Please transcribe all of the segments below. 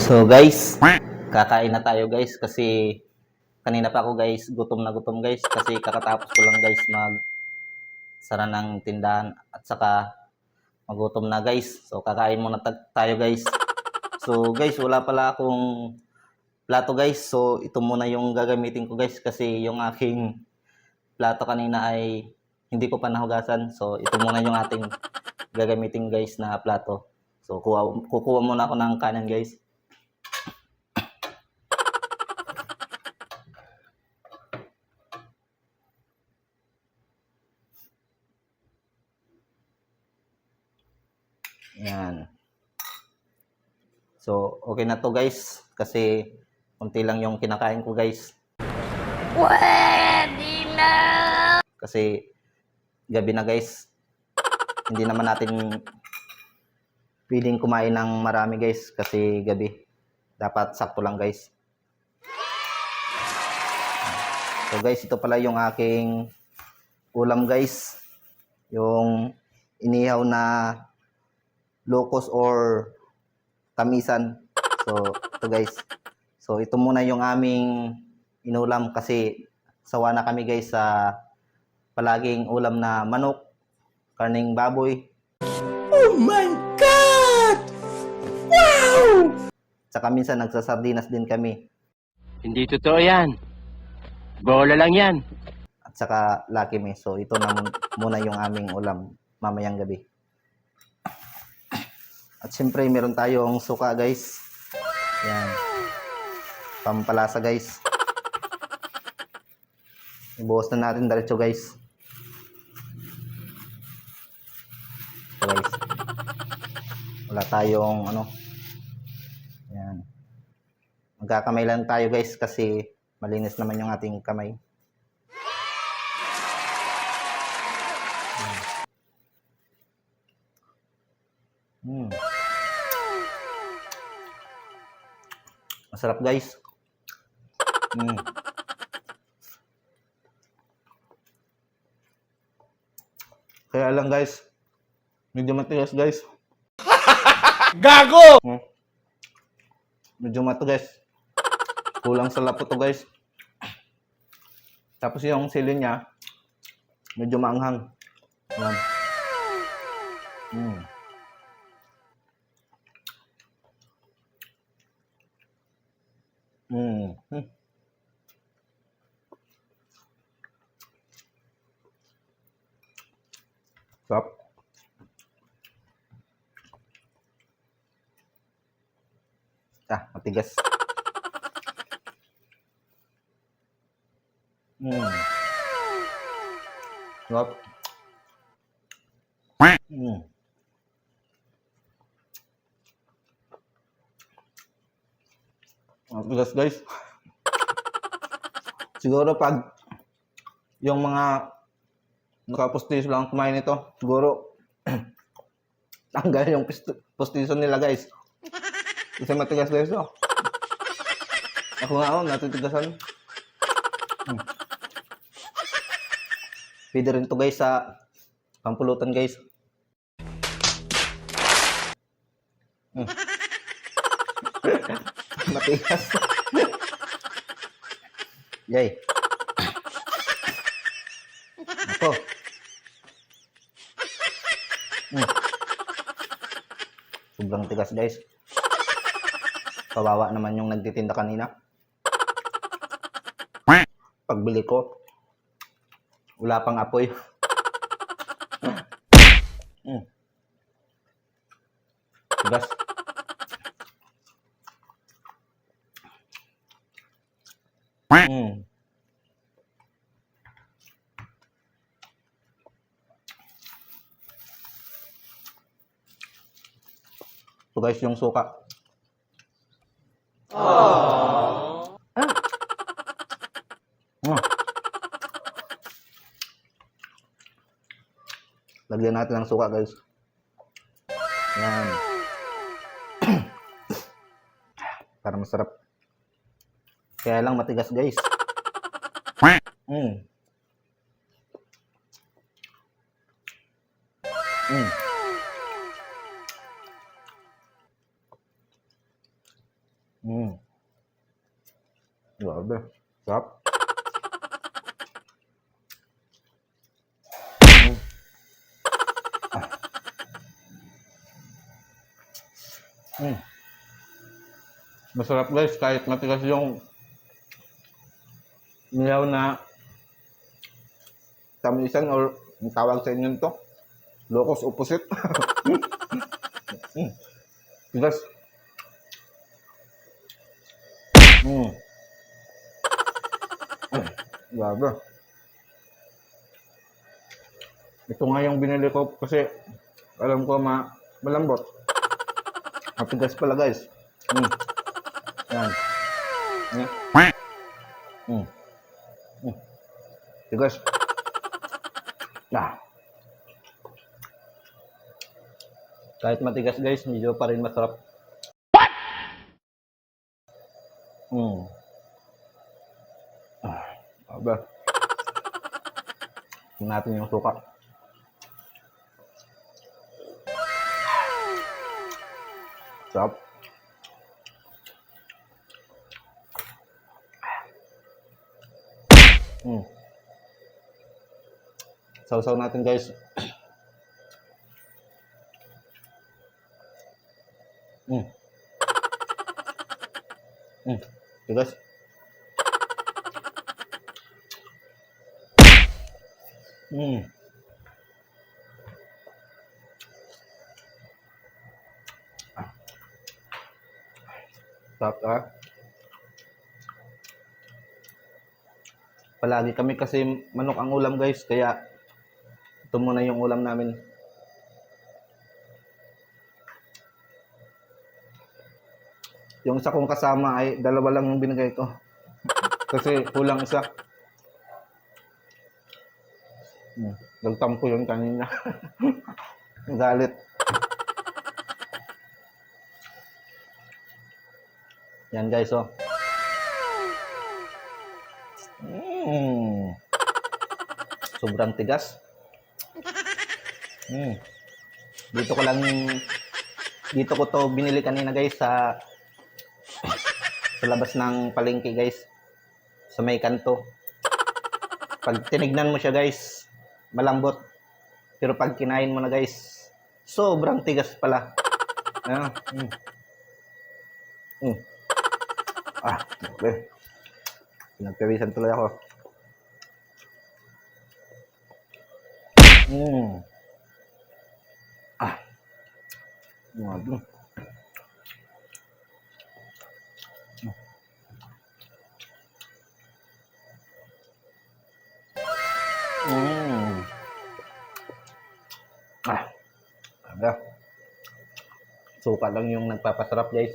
So guys, kakain na tayo guys kasi kanina pa ako guys, gutom na gutom guys kasi kakatapos ko lang guys sara ng tindahan at saka magutom na guys. So kakain muna tayo guys. So guys, wala pala akong plato guys. So ito muna yung gagamitin ko guys kasi yung aking plato kanina ay hindi ko pa nahugasan. So ito muna yung ating gagamitin guys na plato. So kukuha muna ako ng kanin guys. Yan. So, okay na to guys. Kasi, konti lang yung kinakain ko guys. Pwede na! Kasi, gabi na guys. Hindi naman natin pwedeng kumain ng marami guys. Kasi gabi. Dapat sakto lang guys. So guys, ito pala yung aking ulam guys. Yung inihaw na locos or tamisan. So, ito guys. So, ito muna yung aming inulam kasi sawa na kami guys sa palaging ulam na manok, karning baboy. Oh my God! Wow! Tsaka minsan nagsasardinas din kami. Hindi totoo yan. Bola lang yan. At saka Lucky Me. So, ito na muna yung aming ulam mamayang gabi. At siyempre, meron tayong suka, guys. Yan. Pampalasa, guys. Ibuhos na natin diretso, guys. So, guys. Wala tayong, yan. Magkakamay lang tayo, guys, kasi malinis naman yung ating kamay. Hmm. Masarap guys. Kaya lang guys, medyo matigas guys. Gago! Medyo matigas. Kulang sa lapo to guys. Tapos yung sili niya, medyo maanghang. Yan. Sarap. Matigas. Sarap. Matigas guys. Siguro pag yung mga nakapostisyo lang kumain nito, siguro tanggal yung postisyon nila guys. Kasi matigas guys oh. Ako nga natitigasan. Pwede rin to guys sa pampulutan guys. Matigas. Yay. Ako. Sobrang tigas guys. Kawawa naman yung nagtitinda kanina. Pagbili ko, wala pang apoy. Tigas. So guys, yung suka. Lagyan natin ng suka guys. Yan. Para masarap. Kaya lang matigas guys. Sarap. Mm. Masarap guys, kahit matigas yung nilaw na tamisan or ang tawag sa inyo to, locos opposite. Tigas. Grabe. Ito nga yung binili ko kasi alam ko malambot. Matigas pala guys. Yan. Yan. Mm. Mm. Tigas. Kahit matigas guys, medyo pa rin masarap. Aba. Tingnan natin yung suka. Sarap. Sausaw natin guys. Tigas. Sarap ah. Palagi kami kasi manok ang ulam guys, kaya ito muna yung ulam namin. Yung isa kong kasama ay dalawa lang yung binigay ko. Kasi kulang isa. Nagtampo yun kanina. Galit. Yan guys oh. Sobrang tigas. Dito ko to binili kanina guys sa labas ng palengke guys. Sa may kanto. Pag tinignan mo siya guys, malambot. Pero pag kinain mo na guys, sobrang tigas pala. Okay. Pinagpawisan tuloy ako. Waduh. Ada. Suka lang yung nagpapasarap guys.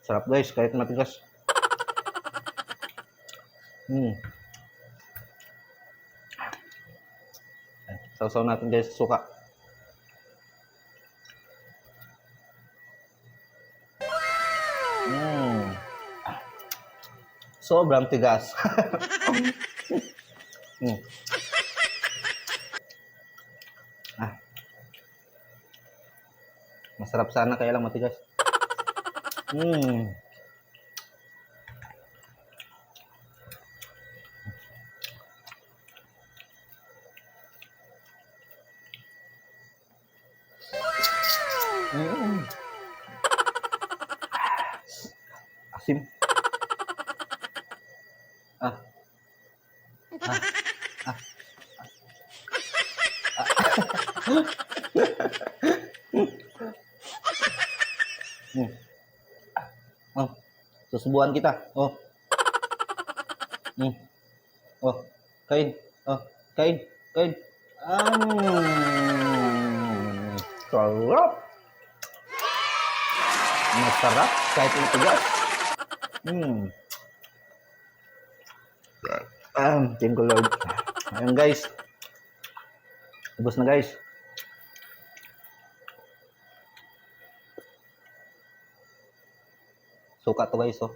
Sarap guys, kahit matigas. Sausaw natin guys suka. Sobrang tigas. Masarap sana kaya lang matigas. Asim. Susubuhan kita. Kain. Kain. Sarap. Masarap kahit yung tigas. Thank you Lord. Ayun guys. Ubos na guys. Suka to guys oh.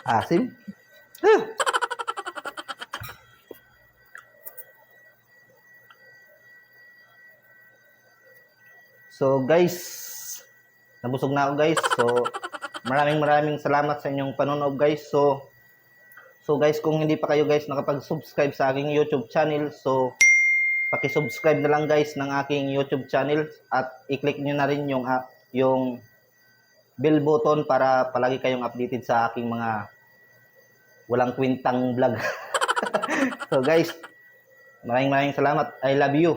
Asim. Huh. So guys, nabusog na ako guys. So maraming salamat sa inyong panonood guys. So guys, kung hindi pa kayo guys nakapag-subscribe sa aking YouTube channel, so paki-subscribe na lang guys ng aking YouTube channel at i-click niyo na rin yung bell button para palagi kayong updated sa aking mga walang kwentang vlog. So guys, maraming salamat. I love you.